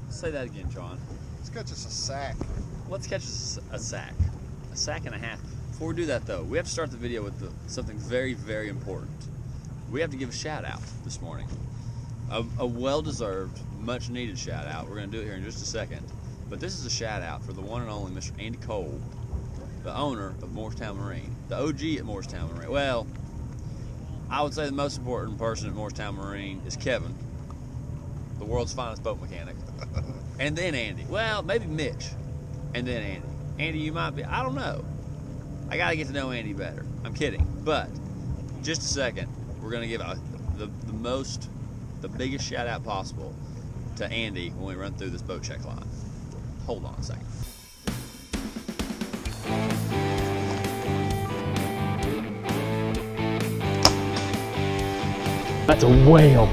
Say that again, John. Let's catch us a sack. Let's catch a sack. A sack and a half. Before we do that though, we have to start the video with something very, very important. We have to give a shout out this morning. A well-deserved, much-needed shout out. We're going to do it here in just a second. But this is a shout out for the one and only Mr. Andy Cole, the owner of Morristown Marine, the OG at Morristown Marine. Well, I would say the most important person at Morristown Marine is Kevin, the world's finest boat mechanic, and then Andy. Well, maybe Mitch, and then Andy. Andy, you might be, I don't know. I got to get to know Andy better. I'm kidding. But, just a second, we're going to give the biggest shout out possible to Andy when we run through this boat check line. Hold on a second. That's a whale.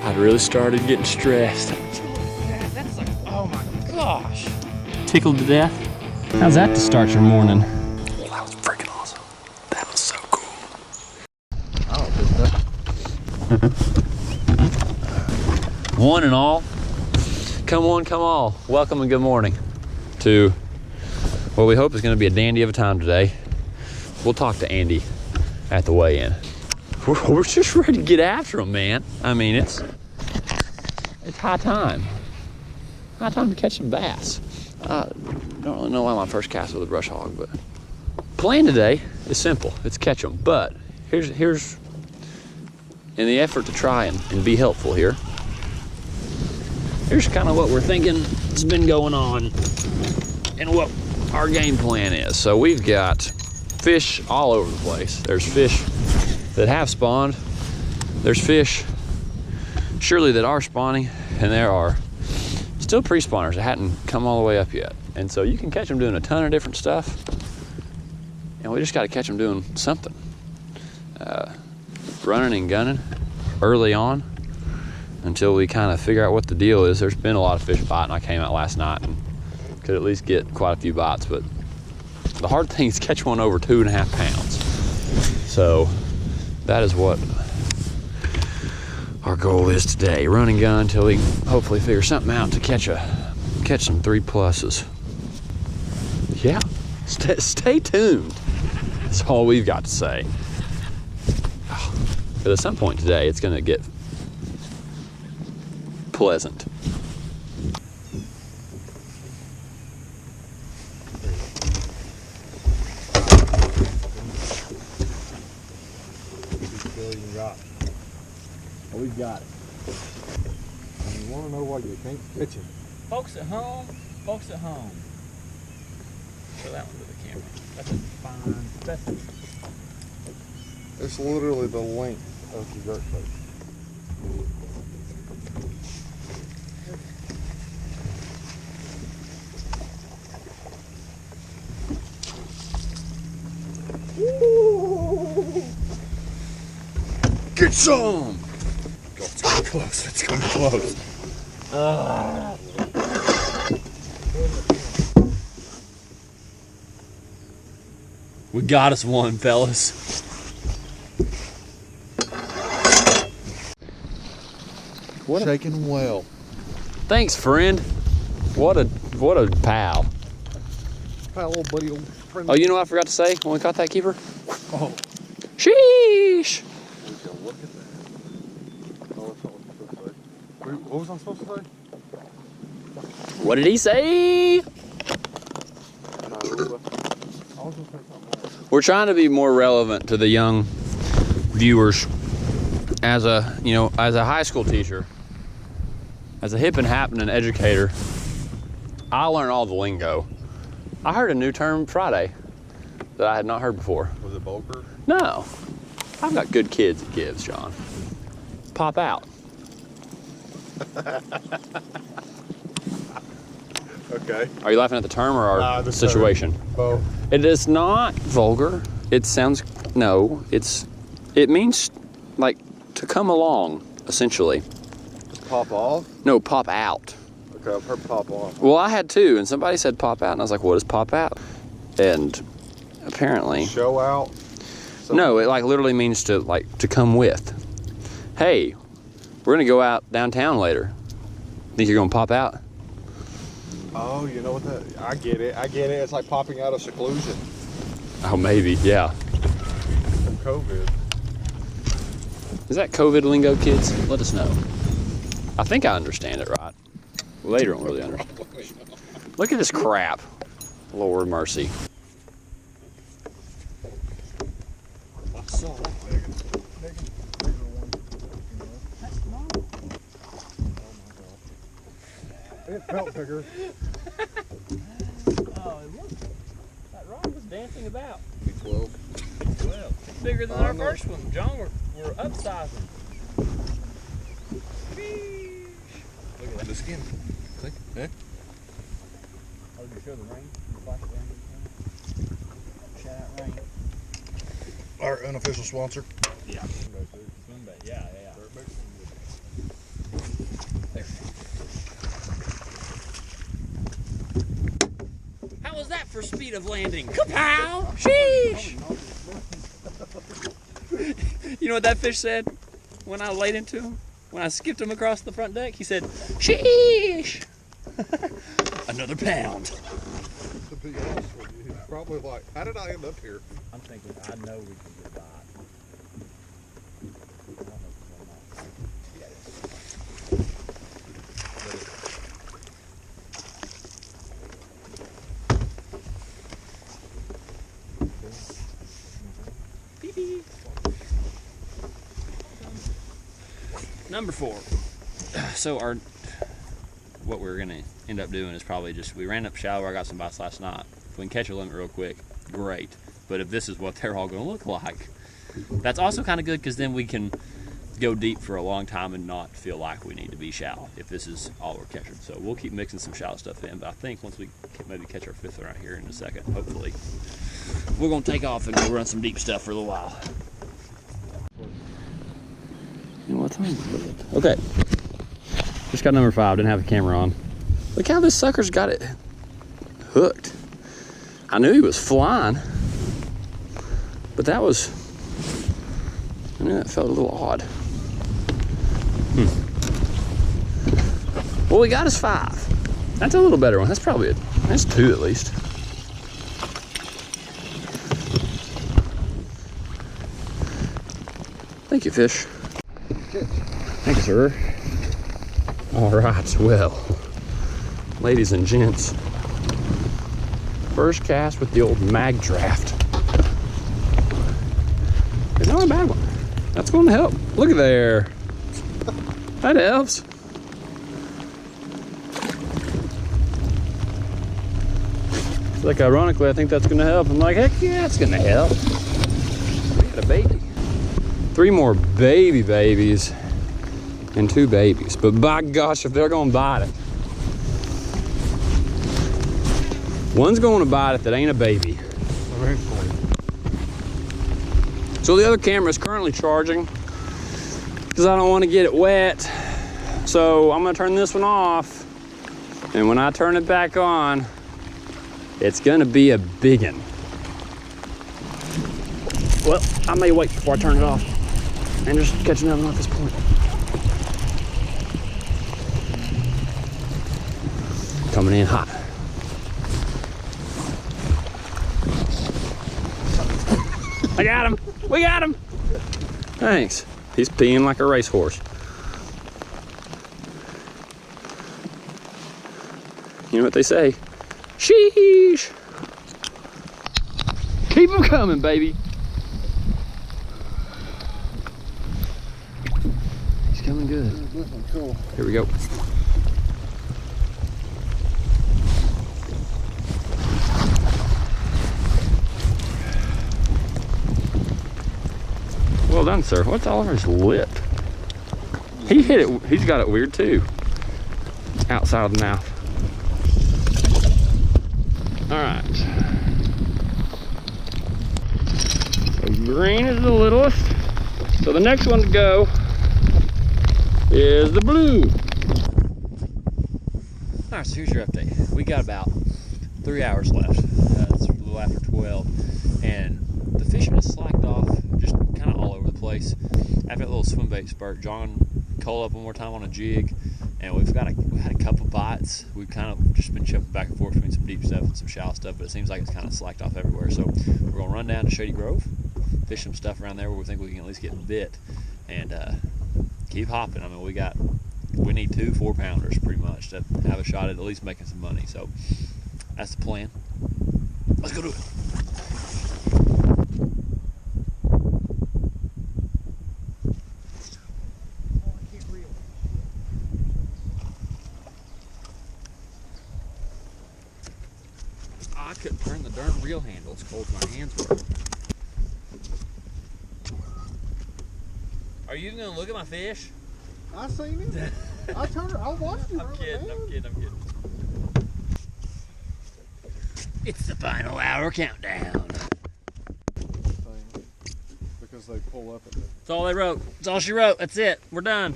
I really started getting stressed. That's like, oh my gosh. Tickled to death. How's that to start your morning? Well, that was freaking awesome. That was so cool. One and all, come one, come all. Welcome and good morning to what we hope is going to be a dandy of a time today. We'll talk to Andy at the weigh-in. We're just ready to get after him, man. I mean, it's high time. High time to catch some bass. Don't really know why my first cast with a brush hog, but plan today is simple. It's catch them. But here's in the effort to try and be helpful here. Here's kind of what we're thinking has been going on and what our game plan is. So we've got fish all over the place. There's fish that have spawned. There's fish surely that are spawning, and there are still pre-spawners that hadn't come all the way up yet. And so you can catch them doing a ton of different stuff, and we just got to catch them doing something. Running and gunning early on until we kind of figure out what the deal is. There's been a lot of fish biting. I came out last night and could at least get quite a few bites, but the hard thing is catch one over 2.5 pounds. So that is what our goal is today. Run and gun until we can hopefully figure something out to catch some 3+s. Yeah, stay tuned. That's all we've got to say. But at some point today, it's gonna get pleasant. Oh, we got it. And you want to know why you can't catch him? Folks at home. Show that one to the camera. That's a fine specimen. It's literally the length of the jerk bait. Get some! It's coming close. It's coming close. We got us one, fellas. Shaking well. Thanks, friend. What a pal. Hi, little buddy, old friend. Oh, you know what I forgot to say when we caught that keeper? Oh. Sheesh! Look at that. Oh, that's not what I'm supposed to say. What was I supposed to say? What did he say? I was gonna say something else. We're trying to be more relevant to the young viewers. As a high school teacher, as a hip and happening educator, I learn all the lingo. I heard a new term Friday that I had not heard before. Was it bulker? No, I've got good kids at Gibbs, John. Pop out. Okay. Are you laughing at the term or our the situation? Term. Both. It is not vulgar. It sounds, no, it means like to come along, essentially. Pop off? No, pop out. Okay, I've heard pop off. Well, I had too, and somebody said pop out, and I was like, what is pop out? And apparently... Show out? No, it like literally means to come with. hey, we're gonna go out downtown later. Think you're gonna pop out? Oh, you know what that? I get it. It's like popping out of seclusion Oh, maybe, yeah. from COVID. Is that COVID lingo, kids? Let us know. I think I understand it right. Well, they don't really understand. Look at this crap. Lord mercy. I saw that bigger one. That's small. It felt bigger. Oh, and look. That rod was dancing about. Be 12. 12. It's bigger than our first one. John, we're upsizing. Look at that. The skin. Click. Eh? Oh, did you show the ring? Flash it down to the camera. Shout out ring. Our unofficial sponsor. Yeah. Swim bait. Yeah. There. How was that for speed of landing? Kapow! Sheesh! You know what that fish said when I laid into him? When I skipped him across the front deck? He said, sheesh! Another pound. To be honest with you, he's probably like, how did I end up here? I'm thinking, I know we can get a bite. I don't know if it's Beep, beep. Number 4. So what we're gonna end up doing is probably just, we ran up shallow. I got some bites last night. If we can catch a limit real quick, great. But if this is what they're all gonna look like, that's also kind of good, because then we can go deep for a long time and not feel like we need to be shallow if this is all we're catching. So we'll keep mixing some shallow stuff in, but I think once we maybe catch our 5th one right here in a second, hopefully, we're gonna take off and go run some deep stuff for a little while. You know what time is it? Okay. Just got number 5, didn't have the camera on. Look how this sucker's got it hooked. I knew he was flying, but I knew that felt a little odd. Well, we got us 5. That's a little better one. That's probably it. That's 2 at least. Thank you, fish. Thank you, sir. All right, well, ladies and gents, first cast with the old mag draft. It's not a bad one. That's going to help. Look at there. That helps. It's like, ironically, I think that's going to help. I'm like, heck yeah, it's going to help. We got a baby. 3 more babies and 2 babies. But by gosh, if they're going to bite it. One's going to bite it that ain't a baby. So the other camera is currently charging because I don't want to get it wet. So I'm going to turn this one off. And when I turn it back on, it's going to be a big one. Well, I may wait before I turn it off and just catch another one at this point. Coming in hot. I got him. We got him. Thanks. He's peeing like a racehorse. You know what they say? Sheesh. Keep them coming, baby. He's coming good. Cool. Here we go. Well done, sir. What's all over his lip? He hit it. He's got it weird too. Outside of the mouth. All right. So green is the littlest. So the next one to go is the blue. All right, so here's your update. We got about 3 hours left. It's a little after 12, and the fishing has slacked off just kind of all over the place. After that little swim bait spurt, John called up one more time on a jig, and we had a couple bites. We've kind of just been jumping back and forth between some deep stuff and some shallow stuff, but it seems like it's kind of slacked off everywhere. So we're gonna run down to Shady Grove, fish some stuff around there where we think we can at least get bit, and keep hopping. I mean, we need 2 4-pounders pretty much to have a shot at least making some money. So that's the plan. Let's go do it. I couldn't turn the darn reel handle as cold as my hands were. Are you even gonna look at my fish? I seen it. I watched you. I'm kidding. It's the final hour countdown. Because they pull up at it. That's all they wrote. That's all she wrote. That's it. We're done.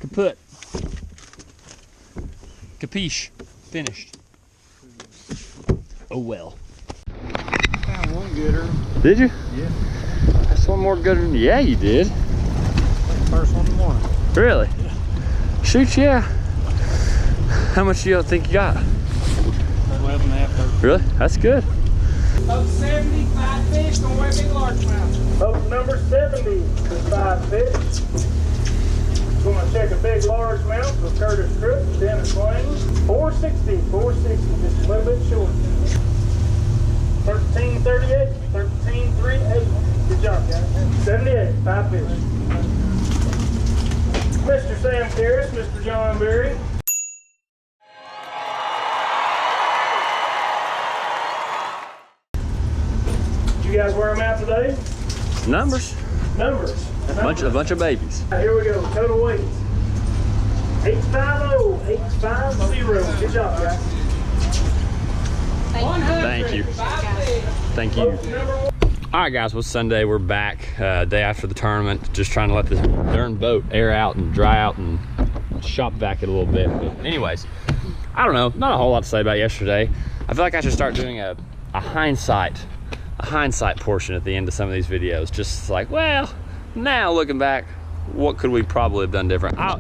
Kaput. Capiche. Finished. Oh well. Found one gooder. Did you? Yeah. That's one more good one. Yeah, you did. First one in the morning. Really? Yeah. Shoot, yeah. How much do you think you got? 11.5. Really? That's good. Boat 75 fish, don't wear big largemouth. Boat number 70 is 5 fish. Going to check a big largemouth with Curtis Crook, Dennis Lane. 460, just a little bit short. 1338, 1338. Good job, guys. 78, 5 fish. Mr. Sam Karras, Mr. John Berry. Did you guys wear them out today? Numbers. Numbers. A bunch of babies. Here we go. Total weight. 850. 850. Good job, guys. Thank you. Thank you. All right, guys. Well, Sunday we're back. Day after the tournament. Just trying to let this darn boat air out and dry out and shop vac it a little bit. But anyways, I don't know. Not a whole lot to say about yesterday. I feel like I should start doing a hindsight portion at the end of some of these videos. Just like, well, now looking back, what could we probably have done different? I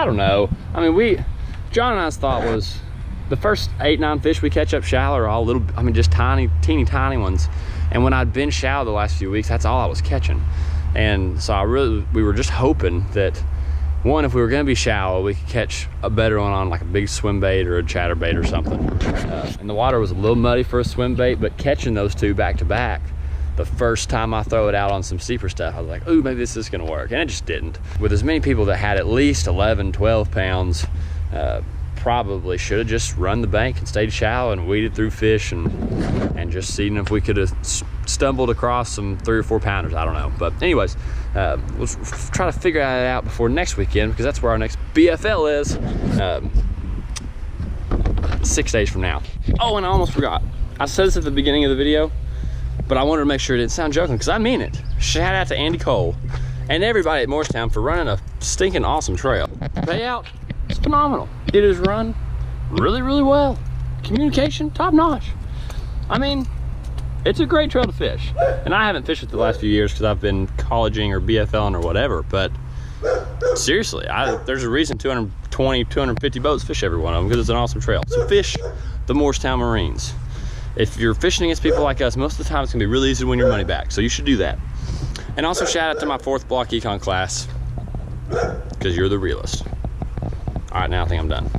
don't know. I mean, John and I's thought was the first 8-9 fish we catch up shallow are all little, I mean, just teeny tiny ones. And when I'd been shallow the last few weeks, that's all I was catching. And so we were just hoping that, one, if we were gonna be shallow, we could catch a better one on like a big swim bait or a chatterbait or something. And the water was a little muddy for a swim bait, but catching those two back to back, the first time I throw it out on some steeper stuff, I was like, ooh, maybe this is gonna work. And it just didn't. With as many people that had at least 11, 12 pounds, probably should have just run the bank and stayed shallow and weeded through fish and just seen if we could have stumbled across some 3 or 4 pounders. I don't know. But anyways, we'll try to figure that out before next weekend, because that's where our next BFL is. 6 days from now. Oh, and I almost forgot. I said this at the beginning of the video, but I wanted to make sure it didn't sound joking, because I mean it. Shout out to Andy Cole and everybody at Morristown for running a stinking awesome trail. Payout is phenomenal. It is run really, really well. Communication, top notch. I mean, it's a great trail to fish. And I haven't fished it the last few years because I've been colleging or BFLing or whatever, but seriously, there's a reason 220, 250 boats fish every one of them, because it's an awesome trail. So fish the Morristown Marines. If you're fishing against people like us, most of the time it's gonna be really easy to win your money back. So you should do that. And also shout out to my 4th block econ class, because you're the realest. All right, now I think I'm done.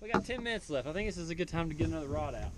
We got 10 minutes left. I think this is a good time to get another rod out.